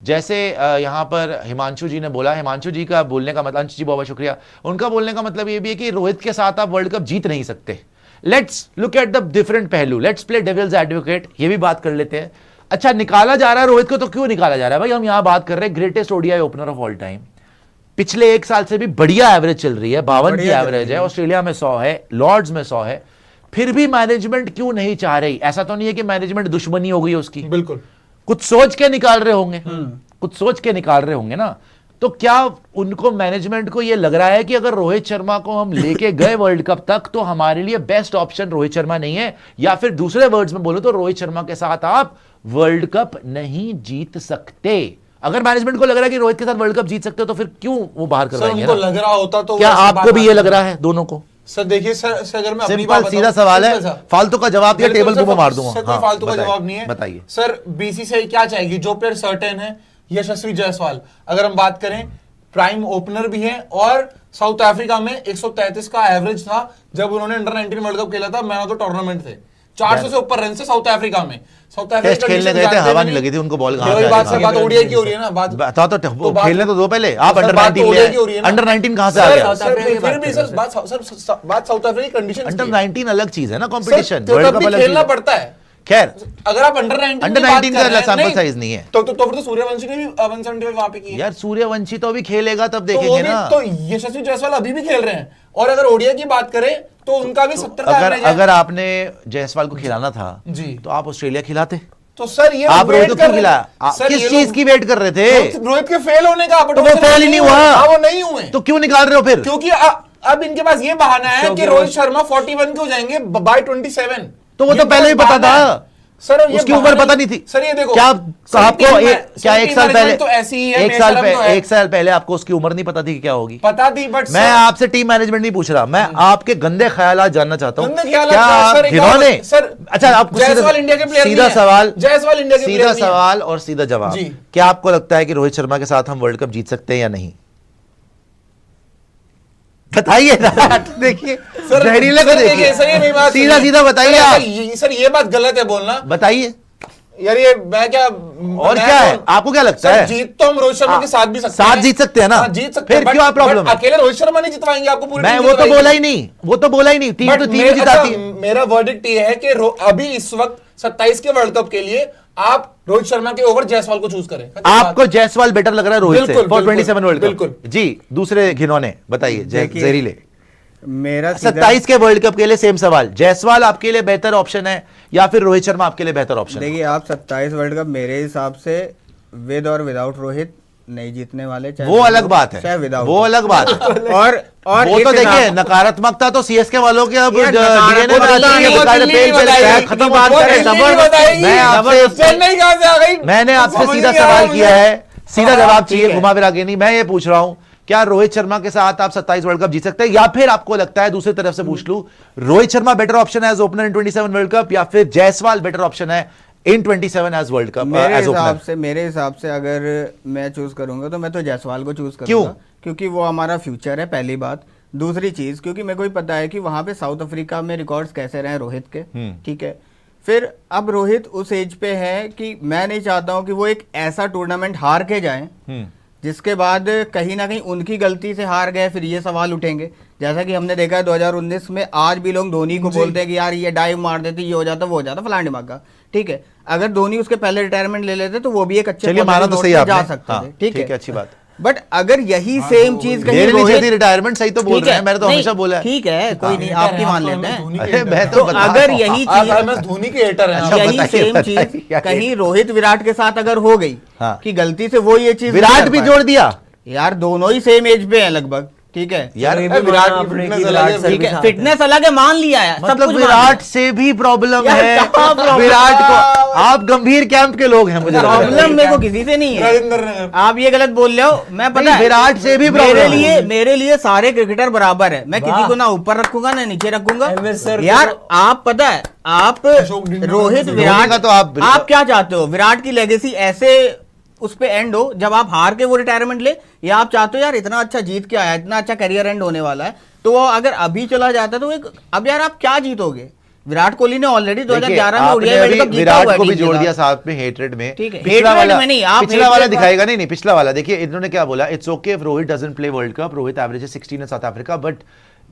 जैसे यहाँ पर हिमांशु जी ने बोला, हिमांशु जी का बोलने का मतलब, अंशु जी बहुत शुक्रिया, उनका बोलने का मतलब ये भी है कि रोहित के साथ आप वर्ल्ड कप जीत नहीं सकते। Let's look at the different पहलू, लेट्स प्ले डेविल्स एडवोकेट, ये भी बात कर लेते हैं। अच्छा, निकाला जा रहा है रोहित को, तो क्यों निकाला जा रहा है भाई? हम यहां बात कर रहे हैं greatest ODI opener of all time, पिछले एक साल से भी बढ़िया एवरेज चल रही है, 52 की एवरेज है, ऑस्ट्रेलिया में 100 है, लॉर्ड्स में 100 है, फिर भी मैनेजमेंट क्यों नहीं चाह रही? ऐसा तो नहीं है कि मैनेजमेंट दुश्मनी हो गई उसकी, बिल्कुल कुछ सोच के निकाल रहे होंगे, कुछ सोच के निकाल रहे होंगे ना। तो क्या उनको, मैनेजमेंट को यह लग रहा है कि अगर रोहित शर्मा को हम लेके गए वर्ल्ड कप तक तो हमारे लिए बेस्ट ऑप्शन रोहित शर्मा नहीं है? या फिर दूसरे वर्ड्स में बोलो तो रोहित शर्मा के साथ आप वर्ल्ड कप नहीं जीत सकते? अगर मैनेजमेंट को लग रहा है कि रोहित के साथ वर्ल्ड कप जीत सकते हो तो फिर क्यों वो बाहर करवाएंगे? उनको लग रहा होता तो क्या आपको भी ये लग रहा है दोनों को? सर देखिए सर, अगर मैं अपनी सिंपल सीधा सवाल है, फालतू का जवाब दिया टेबल को मार दूंगा। सर कोई फालतू का जवाब नहीं है। बताइए सर, बीसीसीआई क्या चाहेगी? जो प्लेयर सर्टेन है, यशस्वी जायसवाल अगर हम बात करें, प्राइम ओपनर भी है और साउथ अफ्रीका में 133 का एवरेज था जब उन्होंने अंडर 19 वर्ल्ड कप खेला था, मैन ऑफ द टूर्नामेंट थे, 400 से ऊपर रन से साउथ अफ्रीका में। साउथ अफ्रीका खेलने गए थे, हवा नहीं लगी थी उनको, बॉल बात ओडीआई की हो रही है ना, बात तो खेलने तो दो पहले, आप अंडर 19 अंडर 19 कहां से आ गया? फिर भी सर बात साउथ अफ्रीका की कंडीशन, अंडर 19 अलग चीज है ना, कंपटीशन वर्ल्ड कप अलग खेलना पड़ता है। खैर, अगर आप अंडर 19 का सैंपल साइज नहीं है तो फिर तो सूर्यवंशी ने भी 175 वहां पे किया। यार सूर्यवंशी तो अभी खेलेगा तब देखेंगे ना। तो यशस्वी जायसवाल अभी भी खेल रहे हैं, और अगर ओडीआई की बात करें तो उनका भी 70 का एवरेज है। अगर आपने जायसवाल को खिलाना था जी तो आप ऑस्ट्रेलिया खिलाते। तो सर ये आप रोहित को क्यों खिलाया? किस चीज की वेट कर रहे थे? रोहित के फेल होने का। तो वो फेल ही नहीं हुआ, वो नहीं हुए तो क्यों निकाल रहे हो फिर? क्योंकि अब इनके पास ये बहाना है कि रोहित शर्मा 41 के हो जाएंगे बाय 27। तो वो तो पहले ही पता था सर, उसकी उम्र पता नहीं थी। सर ये देखो, क्या आपको क्या एक साल पहले, तो ऐसी ही है, एक साल पहले आपको उसकी उम्र नहीं पता थी कि क्या होगी? पता थी, बट मैं आपसे टीम मैनेजमेंट नहीं पूछ रहा, मैं आपके गंदे ख्यालात जानना चाहता हूँ। क्या आप जिन्होंने, अच्छा आपको जायसवाल इंडिया के प्लेयर सीधा सवाल, जायसवाल इंडिया के सीधा सवाल और सीधा जवाब, क्या आपको लगता है कि रोहित शर्मा के साथ हम वर्ल्ड कप जीत सकते हैं या नहीं? बताइए ना। देखिए जहरीले को देखिए, सीधा सीधा बताइए आप। सर ये बात गलत है बोलना, बताइए यार। ये मैं क्या, और क्या है आपको क्या लगता है? जीत तो हम रोहित शर्मा के साथ भी सकते हैं, साथ जीत सकते हैं ना, जीत सकते हैं। फिर क्यों प्रॉब्लम? अकेले रोहित शर्मा नहीं जितवाएंगे आपको पूरी। मैं वो तो बोला ही नहीं, वो तो बोला ही नहीं, टीम तो टीम जिताती है। मेरा वर्डिक्ट ये है कि अभी इस वक्त 27 के वर्ल्ड कप के लिए आप रोहित शर्मा के ओवर जायसवाल को चूज करें। आपको जायसवाल बेटर लग रहा है रोहित से फॉर 27 वर्ल्ड कप? बिल्कुल जी। दूसरे घिनौने बताइए, जहरीले। मेरा 27 के वर्ल्ड कप के लिए सेम सवाल, जायसवाल आपके लिए बेहतर ऑप्शन है या फिर रोहित शर्मा आपके लिए बेहतर ऑप्शन है? देखिए आप 27 वर्ल्ड कप मेरे हिसाब से विद और विदाउट रोहित नहीं जीतने वाले। वो अलग बात है, चाहे विदाउट, वो अलग बात है। और वो तो देखिए नकारात्मकता तो सीएसके वालों के अब खत्म बात करें। मैंने आपसे सीधा सवाल किया है, सीधा जवाब चाहिए, घुमा फिरा के नहीं। मैं ये पूछ रहा हूं, क्या रोहित शर्मा के साथ आप 27 वर्ल्ड कप जीत सकते हैं? या फिर आपको लगता है, दूसरी तरफ से पूछ लूं, रोहित शर्मा बेटर ऑप्शन है एज ओपनर इन 27 वर्ल्ड कप या फिर जायसवाल बेटर ऑप्शन है इन 27 एज वर्ल्ड कप? मेरे हिसाब से अगर मैं चूज करूंगा तो मैं तो जायसवाल को चूज करूंगा। क्योंकि वो हमारा फ्यूचर है, पहली बात। दूसरी चीज, क्योंकि मेरे को ही पता है कि वहां पे साउथ अफ्रीका में रिकॉर्ड्स कैसे रहे रोहित के, ठीक है। फिर अब रोहित उस एज पे है कि मैं नहीं चाहता हूं कि वो एक ऐसा टूर्नामेंट हार के जाए जिसके बाद कहीं ना कहीं उनकी गलती से हार गए, फिर ये सवाल उठेंगे। जैसा कि हमने देखा है 2019 में, आज भी लोग धोनी को बोलते हैं कि यार ये डाइव मार देते, ये हो जाता, वो हो जाता, फलाने दिमाग का। ठीक है, अगर धोनी उसके पहले रिटायरमेंट ले लेते तो वो भी एक अच्छे जा सकते थे, ठीक है, अच्छी बात। बट अगर यही सेम चीज कहीं रिटायरमेंट सही तो बोल रहे हैं, मैंने तो हमेशा बोला है। ठीक है, कोई नहीं, आपकी मान लेते हैं। मैं तो अगर यही चीज, धोनी के हेटर है, यही सेम चीज कहीं रोहित विराट के साथ अगर हो गई कि गलती से वो ये चीज, विराट भी जोड़ दिया यार, दोनों ही सेम एज पे है लगभग, ठीक है यार। विराट की फिटनेस अलग है, ठीक है, फिटनेस अलग है, मान लिया है, मतलब विराट से भी प्रॉब्लम है। विराट को, आप गंभीर कैंप के लोग हैं, मुझे प्रॉब्लम मेरे को किसी से नहीं है, आप ये गलत बोल रहे हो। मैं पता है विराट से भी मेरे लिए सारे क्रिकेटर बराबर है, मैं किसी को ना ऊपर रखूंगा ना नीचे रखूंगा। यार आप पता है, आप रोहित विराट का तो आप क्या चाहते हो? विराट की लेगेसी ऐसे उस पे एंड हो जब आप हार के वो रिटायरमेंट ले, या आप चाहते हो यार इतना अच्छा जीत के आया, इतना अच्छा करियर एंड होने वाला है, तो वो अगर अभी चला जाता तो एक, अब यार आप क्या जीतोगे? विराट कोहली ने ऑलरेडी 2011 में आपने ओडीआई वर्ल्ड अभी कप जीता हुआ विराट है को भी टीम के जोड़ साथ। दिया साथ में हेट्रेड में। ठीक है, पिछला hatred वाला में नहीं, आप पिछला वाला hatred दिखाएगा नहीं, पिछला वाला देखिए इन्होंने क्या बोला, it's okay if Rohit doesn't play World Cup, Rohit averages 16 in South Africa, but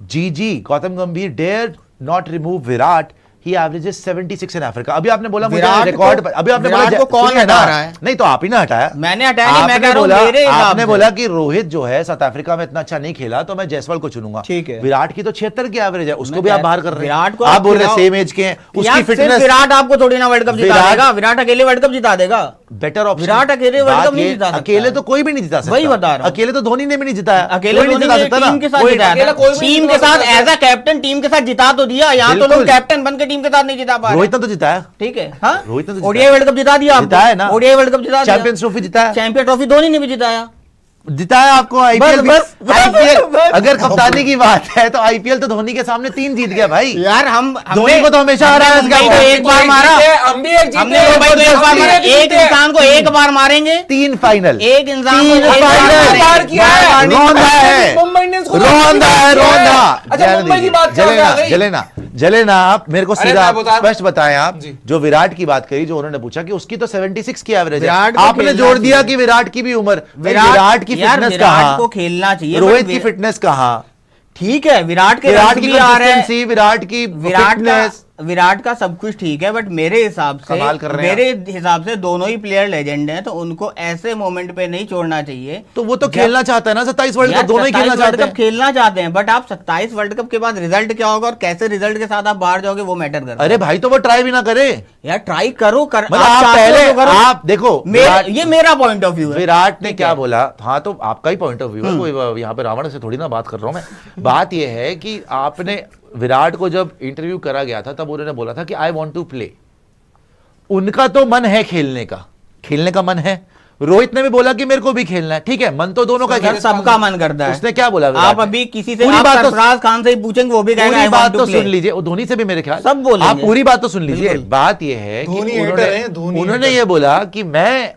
G G Gautam Gambhir dare not remove Virat, he averages 76 in Africa. अभी आपने बोला मुझे विराट रिकॉर्ड, को- अभी आपने विराट बोला को कौन सुनिए हटा ना, रहा है? नहीं तो आप ही ना हटाया, मैंने हटाया नहीं, मैं आपने कह रहा हूं बोला, मेरे हिसाब आपने से। बोला कि रोहित जो है साउथ अफ्रीका में इतना अच्छा नहीं खेला तो मैं जायसवाल को चुनूंगा। ठीक है। विराट की तो 76 की एवरेज है, उसको मैं भी आप कह- बाहर कर रहे हैं, विराट को आप आप बोल रहे हैं खिलाओ। सेम एज के हैं, उसकी यार, सिर्फ फिटनेस विराट आपको थोड़ी ना वर्ल्ड कप जिता विराट- देगा, विराट अकेले वर्ल्ड कप जिता देगा। Better option. विराट अकेले वर्ल्ड बात कप नहीं ये, जिता सकता अकेले है। तो कोई भी नहीं जिता सकता, वही बता रहा हूं। अकेले तो धोनी ने भी नहीं जिताया, अकेले कोई नहीं धोनी जिता ने सकता ना, टीम के साथ कोई- जिताया अकेला था। कोई भी नहीं टीम के जिता साथ सकता। एज अ कैप्टन टीम के साथ जिता तो दिया, यहाँ तो लोग बिल्कुल। कैप्टन बन के टीम के साथ नहीं जिता पा रहे। रोहित ने तो जिताया, ठीक है, हाँ, रोहित ने तो ओडीआई वर्ल्ड कप जिता दिया, जिताया है ना, ओडीआई वर्ल्ड कप जिता दिया, चैंपियंस ट्रॉफी जिताया, चैंपियन ट्रॉफी धोनी ने भी जिताया। जिताया आपको आईपीएल भी। बस, आईपीएल बस। अगर कप्तानी की बात है तो आईपीएल तो धोनी के सामने 3 जीत गया भाई। यार धोनी को तो हमेशा हरा है इसका हमने एक बार मारा, हम भी एक जीते, हमने मुंबई को एक बार मारा, एक इंसान को एक बार मारेंगे, 3 फाइनल, एक इंसान को तीन एक बार फाइनल। बार किया है। रोंदा है, मुंबई इंडियंस को रोंदा है, रोंदा। अच्छा, जाने मुंबई की दीजिए। बात क्या जलेना आ गई? जलेना जलेना आप मेरे को अरे सीधा मैं बता- स्पष्ट बताएं आप, जी। जो विराट की बात करी, जो उन्होंने पूछा कि उसकी तो 76 की एवरेज है, विराट को आपने खेलना जोड़ दिया चाहिए। कि विराट की भी उम्र, विराट की यार, फिटनेस विराट कहाँ, को खेलना चाहिए, रोहित बट की फिटनेस कहाँ, ठीक है, विराट के विराट रन की भी आ रहे हैं, कंसिस्टेंसी, विराट की फिटनेस, विराट का सब कुछ ठीक है, बट मेरे हिसाब से कमाल कर रहे हैं मेरे हिसाब से दोनों ही प्लेयर लेजेंड हैं, तो उनको ऐसे मोमेंट पे नहीं छोड़ना चाहिए। तो वो तो जब- खेलना चाहता है ना 27 वर्ल्ड यार, कप, दोनों ही 27 खेलना वर्ल्ड चाहते कप हैं। खेलना चाहते हैं, बट आप 27 वर्ल्ड कप के बाद रिजल्ट क्या होगा और कैसे रिजल्ट के साथ आप बाहर जाओगे वो मैटर करता है। अरे भाई तो वो ट्राई भी ना करे, यार, ट्राई करो, मतलब आप चाहते हो पहले तो करो। आप देखो विराट- ये मेरा पॉइंट ऑफ व्यू है। विराट ने ठीक क्या है। बोला, हाँ तो आपका ही पॉइंट ऑफ व्यू है, कोई यहाँ पे रावण से थोड़ी ना बात कर रहा हूं मैं। बात यह है कि आपने विराट को जब इंटरव्यू करा गया था तब उन्होंने बोला था कि आई वांट टू प्ले, उनका तो मन है खेलने का मन है। रोहित ने भी बोला कि मेरे को भी खेलना है, ठीक है, मन तो दोनों का यार, सबका मन करता है। उसने क्या बोला विराट आप ने? अभी किसी से पूरी आप बात तो- सरफराज खान से ही पूछेंगे, वो भी कहेगा पूरी I बात want तो to play। सुन लीजिए, वो धोनी से भी मेरे ख्याल सब बोलेंगे। आप पूरी बात तो सुन लीजिए। बिल्कुल। बात यह है कि धोनी hater उन्होंने हैं, धोनी उन्होंने hater। ये बोला कि मैं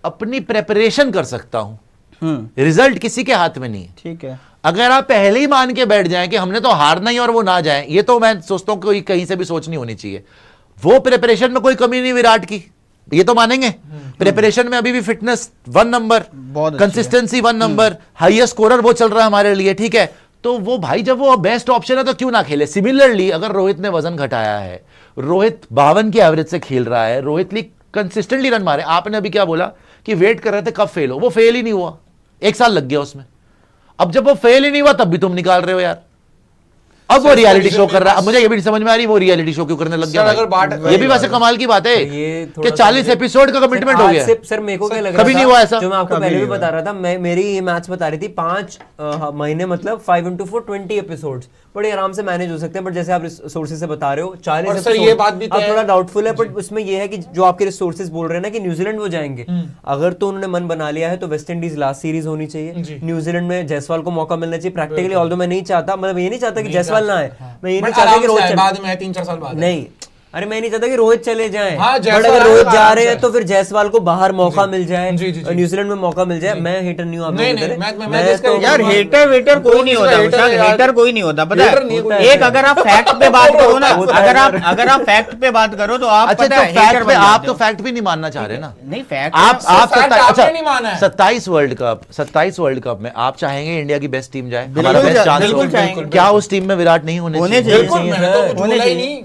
अपनी प्रेपरेशन कर सकता हूं, रिजल्ट किसी के हाथ में नहीं है। ठीक है, अगर आप पहले ही मान के बैठ जाएं कि हमने तो हारना ही और वो ना जाएं, ये तो मैं सोचता हूं कोई कहीं से भी सोच नहीं होनी चाहिए। वो प्रिपरेशन में कोई कमी नहीं विराट की, ये तो मानेंगे। प्रिपरेशन में अभी भी फिटनेस 1 नंबर, बहुत अच्छी है। कंसिस्टेंसी 1 नंबर, हाईएस्ट स्कोरर वो चल रहा है हमारे लिए, ठीक है। तो वो भाई जब वो बेस्ट ऑप्शन है तो क्यों ना खेले। सिमिलरली अगर रोहित ने वजन घटाया है, रोहित 52 की एवरेज से खेल रहा है, रोहित ली कंसिस्टेंटली रन मारे, आपने अभी क्या बोला कि वेट कर रहे थे कब फेल हो, वो फेल ही नहीं हुआ, 1 साल लग गया उसमें। अब जब वो फेल ही नहीं हुआ तब भी तुम निकाल रहे हो यार। अब वो रियलिटी शो कर रहा है, अब मुझे ये भी नहीं समझ में आ रही वो रियलिटी शो क्यों करने लग गया सर, भाई? अगर बात- ये भी वैसे कमाल की बात है ये कि 40 एपिसोड का कमिटमेंट हो गया है। सर मेरे को क्या लग रहा कभी था, नहीं हुआ ऐसा? जो मैं आपको कभी पहले भी नहीं हुआ। बता रहा था, मेरी ये मैथ्स बता रही थी 5 महीने मतलब 5 into 4 20 एपिसोड्स बड़े आराम से मैनेज हो सकते हैं। बट जैसे आप सोर्सेज से बता रहे हो 40 और सर, episodes, ये बात भी अब तय थोड़ा है। डाउटफुल है। बट उसमें ये है कि जो आपके रिसोर्सेज बोल रहे हैं ना कि न्यूजीलैंड वो जाएंगे, अगर तो उन्होंने मन बना लिया है तो वेस्ट इंडीज लास्ट सीरीज होनी चाहिए, न्यूजीलैंड में जायसवाल को मौका मिलना चाहिए प्रैक्टिकली। ऑल्दो मैं नहीं चाहता, मतलब ये नहीं चाहता कि जायसवाल ना आए, मैं ये नहीं बट चाहता आराम कि से रोहित आए, चले। बाद में 3-4 साल बाद नहीं, अरे मैं नहीं चाहता कि रोहित चले जाएं। हाँ, बट जायसवाल अगर रोहित आराम जा से रहे हैं आए। तो फिर जायसवाल को बाहर मौका मिल जाए, जी, जी, जी। न्यूजीलैंड में मौका मिल जाए। मैं हेटर नहीं हूं आप नहीं, लोगों की नहीं, तरह। मैं जिसका तो- यार, मान- हेटर वेटर कोई नहीं होता, hater है यार। हेटर कोई नहीं होता, पता hater नहीं, कोई है। नहीं एक अगर आप फैक्ट पे बात करो ना, होता है अगर आप फैक्ट पे बात करो तो आप अच्छा पता तो है hater फैक्ट पे बन आप जाते तो हो। फैक्ट भी नहीं मानना चाह रहे ना। नहीं, फैक्ट आप fact आपने नहीं माना है। 27 वर्ल्ड कप में आप चाहेंगे इंडिया की बेस्ट टीम जाए, बिल्कुल हमारा बेस्ट चांस बिल्कुल हो। चाहेंगे। क्या उस टीम में विराट नहीं होने होने चाहिए? बिल्कुल, मैंने तो कुछ होने बोला ही चाहिए। नहीं।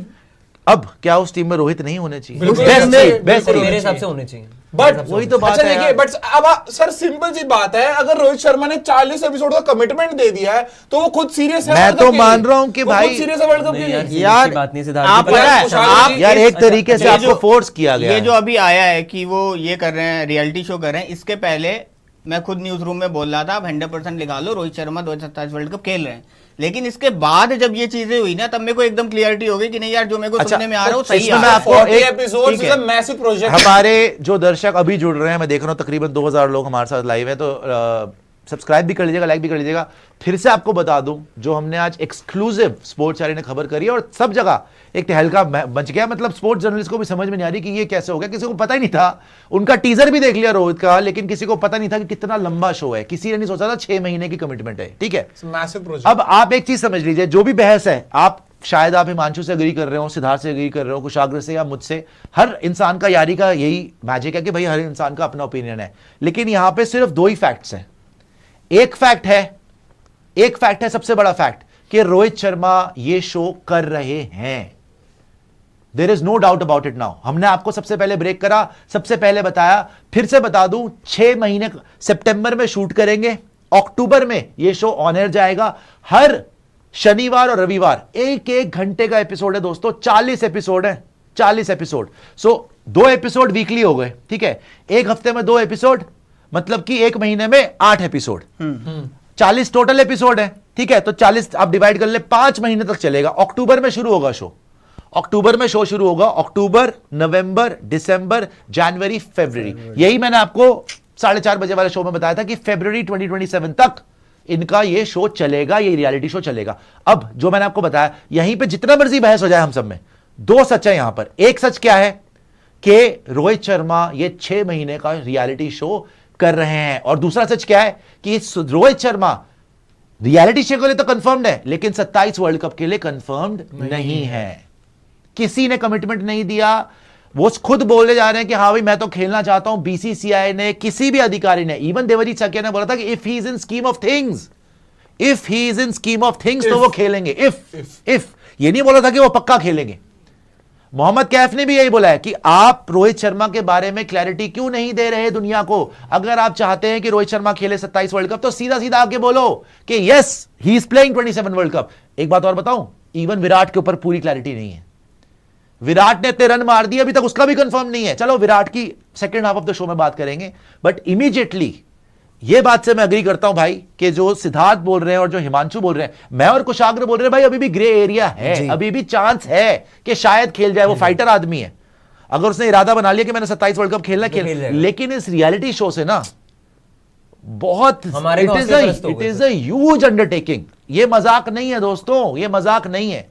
अब क्या उस टीम में रोहित नहीं होने चाहिए? बिल्कुल, बेस्ट बिल्कुल, टीम, बेस्ट सर, टीम। मेरे हिसाब से होने चाहिए। बट वही तो बात अच्छा है देखिए, यार। बट अब सर सिंपल सी बात है, अगर रोहित शर्मा ने 40 एपिसोड का कमिटमेंट दे दिया है तो वो खुद सीरियस है। मैं वर्ल्ड तो कप के मान लिए। रहा हूं कि वो भाई- खुद सीरियस है वर्ल्ड कप के नहीं यार, लिए। यार, की बात नहीं सिद्धार्थ आप जी, पता पता है, है, आप यार एक तरीके से ये आपको जो- फोर्स किया गया ये है। जो अभी आया है कि वो ये कर रहे हैं, रियलिटी शो कर रहे हैं, इसके पहले मैं खुद न्यूज रूम में बोल रहा था आप 100% निकालो, रोहित शर्मा 2027 वर्ल्ड कप खेल रहे हैं। लेकिन इसके बाद जब ये चीजें हुई ना, तब मेरे को एकदम क्लियरिटी हो गई कि नहीं यार, जो मेरे को अच्छा, सुनने में आ रहा है वो तो सही इसमें आ मैं रहा है। आपको 40 एक- एपिसोड्स ठीक इज अ है। Massive project. हमारे जो दर्शक अभी जुड़ रहे हैं, मैं देख रहा हूं तकरीबन 2000 लोग हमारे साथ लाइव है, तो सब्सक्राइब भी कर लीजिएगा, लाइक भी कर लीजिएगा। फिर से आपको बता दूं, जो हमने आज एक्सक्लूसिव स्पोर्ट्स चैनल ने खबर करी है और सब जगह एक तहलका बच गया, मतलब स्पोर्ट्स जर्नलिस्ट को भी समझ में नहीं आ रही कि ये कैसे हो गया, किसी को पता ही नहीं था। उनका टीजर भी देख लिया रोहित का, लेकिन किसी को पता नहीं था कि कितना लंबा शो है, किसी ने नहीं सोचा था 6 महीने की कमिटमेंट है, ठीक है। Massive project. अब आप एक चीज समझ लीजिए, जो भी बहस है, आप शायद आप हिमांशु से एग्री कर रहे हो, सिद्धार्थ से एग्री कर रहे हो, कुशाग्र से या मुझसे। हर इंसान का यारी का यही मैजिक है कि भाई हर इंसान का अपना ओपिनियन है, लेकिन यहां पे सिर्फ 2 ही फैक्ट्स हैं। एक फैक्ट है सबसे बड़ा फैक्ट कि रोहित शर्मा ये शो कर रहे हैं। There is no doubt about it now. हमने आपको सबसे पहले ब्रेक करा, सबसे पहले बताया, फिर से बता दूं, 6 महीने सितंबर में शूट करेंगे, अक्टूबर में ये शो ऑन एयर जाएगा। हर शनिवार और रविवार 1-1 घंटे का एपिसोड है दोस्तों, 40 एपिसोड है, 40 एपिसोड। सो 2 एपिसोड वीकली हो गए, ठीक है, एक हफ्ते में 2 एपिसोड, मतलब कि 1 महीने में 8 एपिसोड, 40 टोटल एपिसोड है, ठीक है। तो 40 आप डिवाइड कर ले, 5 महीने तक चलेगा। अक्टूबर में शुरू होगा शो, अक्टूबर में शो शुरू होगा, अक्टूबर, नवंबर, दिसंबर, जनवरी, फरवरी। यही मैंने आपको 4:30 बजे वाले शो में बताया था कि फरवरी 2027 तक इनका ये शो चलेगा, ये रियलिटी शो चलेगा। अब जो मैंने आपको बताया, यहीं पे जितना मर्जी बहस हो जाए हम सब में, 2 सच है यहां पर। एक सच क्या है कि रोहित शर्मा ये 6 महीने का रियलिटी शो कर रहे हैं, और दूसरा सच क्या है कि रोहित शर्मा रियलिटी शो के लिए तो कंफर्म्ड है, लेकिन 27 वर्ल्ड कप के लिए कंफर्म्ड नहीं है। किसी ने कमिटमेंट नहीं दिया, वो खुद बोले जा रहे हैं कि हाँ भाई मैं तो खेलना चाहता हूं। बीसीसीआई ने, किसी भी अधिकारी ने, इवन देवजीत सकिया ने बोला था कि if he is in scheme of things, if he is in scheme of things तो वो खेलेंगे। इफ ये नहीं बोला था कि वो पक्का खेलेंगे। मोहम्मद कैफ ने भी यही बोला है कि आप रोहित शर्मा के बारे में क्लैरिटी क्यों नहीं दे रहे दुनिया को। अगर आप चाहते हैं कि रोहित शर्मा खेले 27 वर्ल्ड कप, तो सीधा सीधा आके बोलो कि yes he is playing 27 world cup. एक बात और बताऊं, इवन विराट के ऊपर पूरी क्लैरिटी नहीं है। विराट ने इतने रन मार दिए, अभी तक उसका भी कंफर्म नहीं है। चलो विराट की second half of the show में बात करेंगे, बट इमीडिएटली ये बात से मैं अग्री करता हूं भाई कि जो सिद्धार्थ बोल रहे हैं और जो हिमांशु बोल रहे हैं, मैं और कुशाग्र बोल रहे हैं, भाई अभी भी ग्रे एरिया है, अभी भी चांस है कि शायद खेल जाए। वो फाइटर आदमी है, अगर उसने इरादा बना लिया कि मैंने 27 वर्ल्ड कप खेलना खेल, लेकिन इस रियलिटी शो से ना बहुत it is a huge undertaking. ये मजाक नहीं है दोस्तों, ये मजाक नहीं है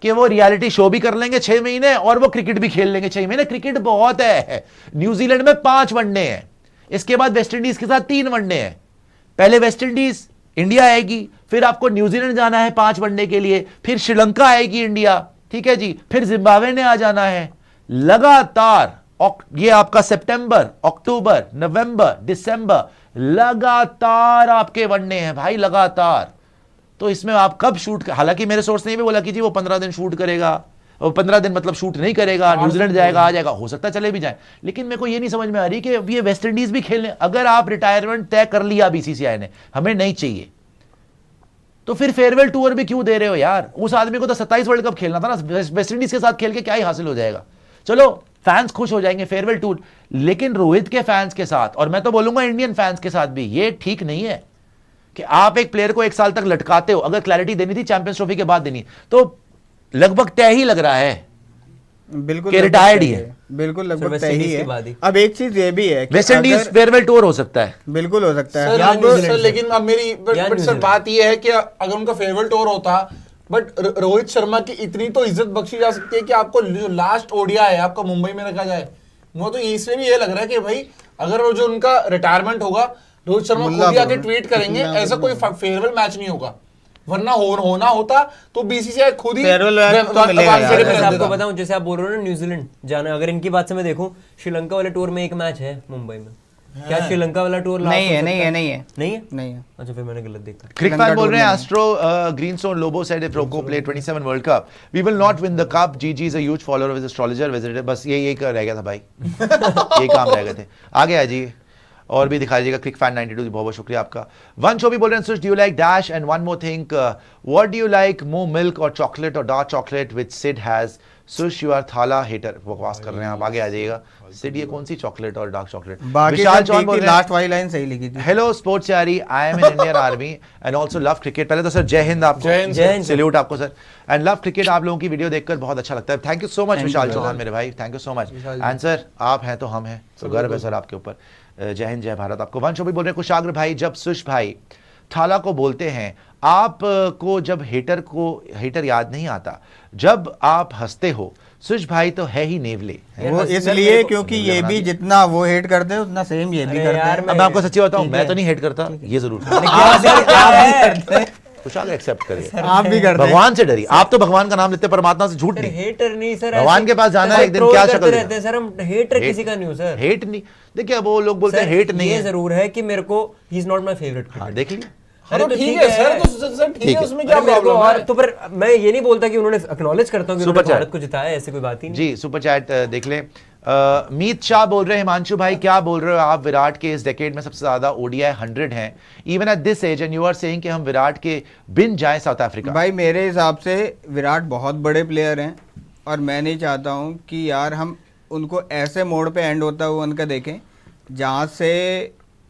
कि वो रियलिटी शो भी कर लेंगे 6 महीने और वो क्रिकेट भी खेल लेंगे 6 महीने। क्रिकेट बहुत है, न्यूजीलैंड में 5 वनडे हैं, इसके बाद वेस्ट इंडीज के साथ 3 वनडे हैं। पहले वेस्ट इंडीज इंडिया आएगी, फिर आपको न्यूजीलैंड जाना है 5 वनडे के लिए, फिर श्रीलंका आएगी इंडिया, ठीक है जी, फिर जिम्बाब्वे ने आ जाना है। लगातार ये आपका सितंबर, अक्टूबर, नवंबर, दिसंबर, लगातार आपके वनडे हैं भाई, लगातार। तो इसमें आप कब शूट, हालांकि मेरे सोर्स ने भी बोला कि जी वो 15 दिन शूट करेगा, वो 15 दिन मतलब शूट नहीं करेगा, न्यूजीलैंड जाएगा, आ जाएगा, हो सकता है चले भी जाए। लेकिन मेरे को ये नहीं समझ में आ रही कि अब ये वेस्ट इंडीज भी खेलने, अगर आप रिटायरमेंट तय कर लिया बीसीसीआई ने, हमें नहीं चाहिए, तो फिर फेयरवेल टूर भी क्यों दे रहे हो यार? उस आदमी को तो 27 वर्ल्ड कप खेलना था ना, वेस्ट इंडीज के साथ खेल के क्या ही हासिल हो जाएगा? चलो फैंस खुश हो जाएंगे, फेयरवेल टूर, लेकिन रोहित के फैंस के साथ, और मैं तो बोलूंगा इंडियन फैंस के साथ भी, ये ठीक नहीं है कि आप एक प्लेयर को 1 साल तक लटकाते हो। अगर क्लैरिटी देनी थी चैंपियंस ट्रॉफी के बाद देनी, तो लगभग तय ही लग रहा है, बिल्कुल रिटायर्ड ही है, बिल्कुल लगभग तय ही है। अब एक चीज ये भी है, वेस्ट इंडीज फेयरवेल टूर हो सकता है, बिल्कुल हो सकता है सर, लेकिन अब मेरी सर बात ये है कि अगर उनका फेयरवेल टूर होता, बट रोहित शर्मा की इतनी तो इज्जत बख्शी जा सकती है कि आपको जो लास्ट ओडिया है आपका मुंबई में रखा जाए। वो तो इसलिए भी ये लग रहा है कि भाई अगर वो जो उनका रिटायरमेंट होगा, रोहित शर्मा खुद ही आके ट्वीट करेंगे, ऐसा कोई फेयरवेल मैच नहीं होगा, वरना होना होता तो बीसीसीआई खुद ही आपको बताऊं, जैसे आप बोल रहे हो ना न्यूजीलैंड जाना, अगर इनकी बात से मैं देखूं, श्रीलंका वाले टूर में 1 मैच है मुंबई में, क्या श्रीलंका वाला टूर नहीं है? अच्छा फिर मैंने गलत देखा। क्रिक फैन बोल रहे हैं, astro Greenstone Lobo said if RoKo play 27 world cup we will not win the cup, GG is a huge follower of his astrologer visited. बस यही रह गया था भाई, ये काम रह गए थे। आगे आ जी, और भी दिखा दीजिएगा। क्रिक फैन 92 बहुत बहुत शुक्रिया आपका। वन शो भी बोल रहे हैं, do you like dash and one more thing, what do you like, more milk और चॉकलेट और dark chocolate which Sid has? सुश यू आर थाला हेटर, बकवास कर रहे हैं आप, आगे आ जाइएगा। सिड ये कौन सी चॉकलेट और डार्क चॉकलेट? विशाल चौहान बोल रहे हैं, लास्ट वाली लाइन सही लिखी थी। हेलो स्पोर्ट्स यारी, I am in Indian army and also love cricket. पहले तो सर जय हिंद आपको, जय हिंद, सैल्यूट आपको सर, एंड लव क्रिकेट। आप लोगों की वीडियो देखकर बहुत अच्छा लगता है, थैंक यू सो मच विशाल चौहान मेरे भाई, thank you so much. And sir आप हैं तो हम हैं, तो गर्व है सर आपके ऊपर। जय हिंद जय भारत आपको। वंश भी बोल रहे हैं, कुशाग्र भाई जब सुश भाई थाला को बोलते हैं, आप को जब हेटर याद नहीं आता, जब आप हंसते हो, सुश भाई तो है ही नेवले। वो इसलिए क्योंकि ये भी जितना वो हेट करते हैं उतना सेम ये भी करते हैं। अब मैं आपको सच्ची बताऊं, मैं तो नहीं हेट करता, ये जरूर कुशाल एक्सेप्ट करिए, आप भी करते हैं। भगवान से डरिए। आप तो भगवान का नाम लेते हैं, परमात्मा से झूठ नहीं। हेटर नहीं सर, भगवान के पास जाना है एक दिन, क्या शक्ल रहते हैं सर हम, हेटर किसी का नहीं हो सर। हेट नहीं, देखिए वो लोग बोलते हैं हेट नहीं ये है। जरूर है कि मेरे को he is not my favourite. हाँ देख लिया, अरे तो ठीक है सर, तो सर ठीक है, उसमें क्या प्रॉब्लम और है? तो पर मैं ये नहीं बोलता कि उन्होंने एक्नॉलेज करता हूं कि सुपर उन्होंने चैट। भारत को जिताया, ऐसी कोई बात ही नहीं। जी सुपर चैट देख लें। मीत शाह बोल रहे हैं, हिमांशु भाई क्या बोल रहे हो आप, विराट के इस डेकेड में सबसे ज्यादा ओडीआई 100 हैं even at this age, and you are saying कि हम विराट के बिन जाए साउथ अफ्रीका। भाई मेरे हिसाब से विराट बहुत बड़े प्लेयर हैं और मैं नहीं चाहता हूं कि यार हम उनको ऐसे मोड़ पे एंड होता हुआ उनका देखें जहां से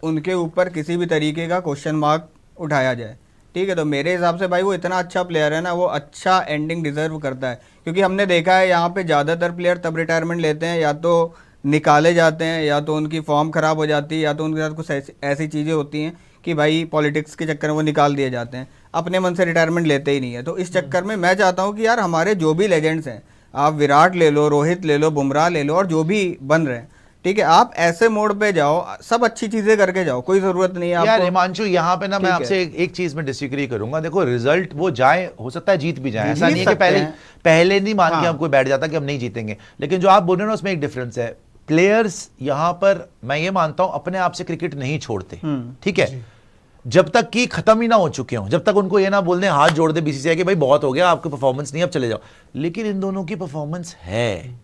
उनके ऊपर किसी भी तरीके का क्वेश्चन मार्क उठाया जाए। ठीक है, तो मेरे हिसाब से भाई वो इतना अच्छा प्लेयर है ना, वो अच्छा एंडिंग डिजर्व करता है, क्योंकि हमने देखा है यहाँ पे ज़्यादातर प्लेयर तब रिटायरमेंट लेते हैं या तो निकाले जाते हैं या तो उनकी फॉर्म खराब हो जाती है या तो उनके साथ कुछ ऐसी चीज़ें होती हैं कि भाई पॉलिटिक्स के चक्कर में वो निकाल दिए जाते हैं, अपने मन से रिटायरमेंट लेते ही नहीं है। तो इस चक्कर में मैं चाहता हूँ कि यार हमारे जो भी लेजेंड्स हैं, आप विराट ले लो, रोहित ले लो, बुमराह ले लो और जो भी बन रहे हैं, ठीक है, आप ऐसे मोड पे जाओ, सब अच्छी चीजें करके जाओ, कोई जरूरत नहीं है यार आपको। हिमांशु यहाँ पे ना मैं ठीक है। आपसे एक चीज में डिसएग्री करूंगा। देखो रिजल्ट वो जाए, हो सकता है जीत भी जाए, ऐसा जीत नहीं है कि सकते हैं। पहले नहीं मान के हाँ। हम कोई बैठ जाता कि हम नहीं जीतेंगे, लेकिन जो आप बोल रहे हो ना उसमें एक डिफरेंस है। प्लेयर्स यहाँ पर मैं ये मानता हूं अपने आप से क्रिकेट नहीं छोड़ते, ठीक है, जब तक कि खत्म ही ना हो चुके हों, जब तक उनको ये ना बोल दें, हाथ जोड़ दे बीसीसीआई कि भाई बहुत हो गया, आपकी परफॉर्मेंस नहीं, अब चले जाओ। लेकिन इन दोनों की परफॉर्मेंस है,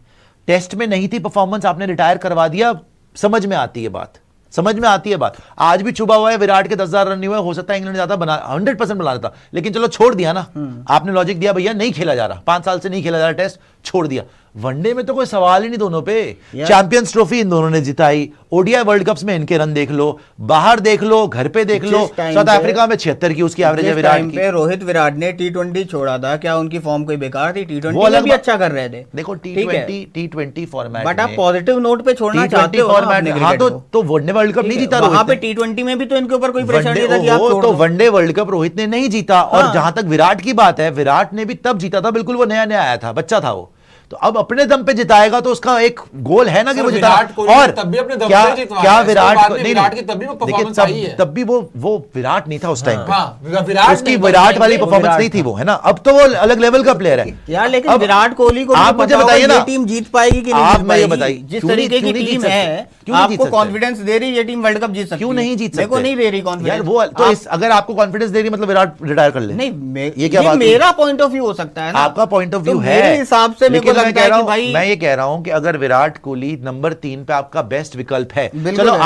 टेस्ट में नहीं थी परफॉर्मेंस, आपने रिटायर करवा दिया, समझ में आती है बात, समझ में आती है बात। आज भी छुपा हुआ है, विराट के 10,000 रन नहीं हुए, हो सकता है इंग्लैंड ज्यादा बना 100% बना देता, लेकिन चलो छोड़ दिया ना, आपने लॉजिक दिया भैया नहीं खेला जा रहा, 5 साल से नहीं खेला जा रहा टेस्ट, छोड़ दिया। वनडे में तो कोई सवाल ही नहीं दोनों पे, चैंपियंस ट्रॉफी इन दोनों ने जिताई, ओडीआई वर्ल्ड कप्स में इनके रन देख लो, बाहर देख लो, घर पे देख लो, साउथ अफ्रीका में 76 की उसकी एवरेज है विराट की। पे रोहित विराट ने T20 छोड़ा था, क्या उनकी फॉर्म कोई बेकार थी? वो T20 अलग में भी बात- अच्छा कर रहे थे। देखो ठीक है। T20 फॉर्मेट बट आप पॉजिटिव नोट पे छोड़ना चाहते हो ना अपने हाँ, क्रिकेट को। तो वनडे वर्ल्ड कप नहीं जीता वहां रोहित पे ने। T20 में भी तो इनके ऊपर कोई प्रेशर वनडे नहीं था कि आप छोड़ तो दो। वनडे वर्ल्ड कप रोहित ने नहीं जीता, और हाँ। जहां तक विराट की बात है, विराट ने भी तब जीता था, बिल्कुल वो नया नया आया था, बच्चा था वो, तो अब अपने दम पे जिताएगा तो उसका एक गोल है ना कि सर, वो जिता। विराट कोहली और ने तब भी अपने दम क्या पे जितवाया क्या है, इसके विराट बाद को में नहीं विराट नहीं, की तब भी वो देखिए, performance आई है। तब भी वो विराट नहीं था उस टाइम पे, हाँ, विराट उसकी नहीं, विराट वाली वो परफॉर्मेंस विराट नहीं थी वो, है ना। अब तो वो अलग लेवल का प्लेयर है यार लेकिन अब विराट कोहली को भी आप तो मुझे पता होगा बताइए ना, ये टीम जीत पाएगी कि नहीं आप जीत मुझे पाएगी। बताइए, जिस क्यों नहीं- तरीके क्यों की नहीं जीत टीम सकते? है, क्यों नहीं जीत आपको सकते? कॉन्फिडेंस दे रही है ये टीम वर्ल्ड कप जीत सकती क्यों है। नहीं जीत सकते? मेरे को नहीं दे रही कॉन्फिडेंस यार वो तो अगर आपको कॉन्फिडेंस दे रही मतलब विराट रिटायर कर ले, नहीं ये क्या बात हुई? मेरा पॉइंट ऑफ व्यू हो सकता है ना, आपका पॉइंट ऑफ तो व्यू है, मेरे हिसाब से मेरे को लेकिन मैं लगता कह है रहा कि हूं, भाई मैं ये कह रहा हूं कि अगर विराट कोहली नंबर 3 पे आपका बेस्ट विकल्प है, बिल्कुल चलो है।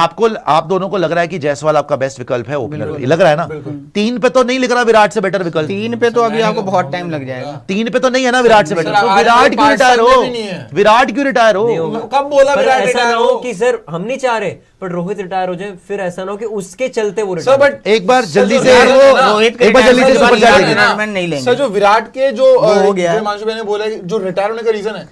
आप दोनों को लग रहा है कि जायसवाल आपका बेस्ट विकल्प है, ओपनर लग रहा है ना, 3 पे तो नहीं लग रहा विराट से बेटर विकल्प, 3 पे तो अभी आपको बहुत टाइम लग जाएगा। 3 पे तो नहीं है ना विराट से बेटर, सर, तो आज विराट क्यों पाकिस्तान रिटायर में हो, भी नहीं है। विराट क्यों रिटायर हो? कब बोला पर विराट ऐसा ना रिटायर हो हो? कि सर हम नहीं चाह रहे पर रोहित रिटायर हो जाए, फिर ऐसा ना हो कि उसके चलते वो सर रिटायर। बट एक बार जल्दी सर, से जो विराट है ना, रोहित एक बार जल्दी से रिटायरमेंट सुपर के चैट बाद देखिए। रिटायरमेंट नहीं लेंगे। सर जो विराट के जो वो हो गया है। हिमांशु भाई ने बोला कि जो रिटायर होने का रीजन है,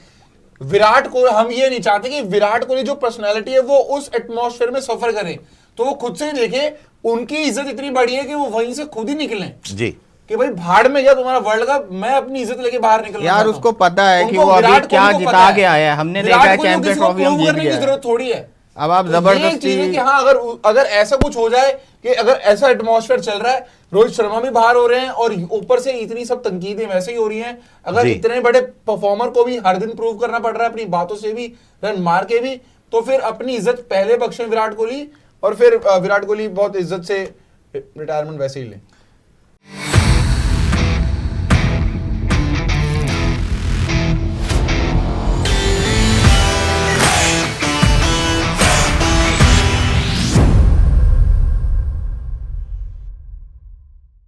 विराट को हम ये नहीं चाहते कि विराट कोहली जो पर्सनालिटी है वो उस एटमॉस्फेयर में सफर करे, तो वो खुद से ही देखे, उनकी इज्जत इतनी बड़ी है कि वो वहीं से खुद ही निकले जी, कि भाई भाड़ में गया तुम्हारा वर्ल्ड कप, मैं अपनी इज्जत लेके बाहर निकल यार उसको पता है कि वो अभी क्या जिता के आया है, हमने देखा है चैंपियंस ट्रॉफी हम जीत की गए। जरूरत थोड़ी है। अब आप तो ये एक जबरदस्ती चीज है कि हाँ, अगर ऐसा कुछ हो जाए कि अगर ऐसा एटमॉस्फेयर चल रहा है, रोहित शर्मा भी बाहर हो रहे हैं और ऊपर से इतनी सब तनकीदें वैसे ही हो रही हैं, अगर जी। इतने बड़े परफॉर्मर को भी हर दिन प्रूव करना पड़ रहा है अपनी बातों से भी, रन मार के भी, तो फिर अपनी इज्जत पहले बख्शें विराट कोहली, और फिर विराट कोहली बहुत इज्जत से रिटायरमेंट वैसे ही लें।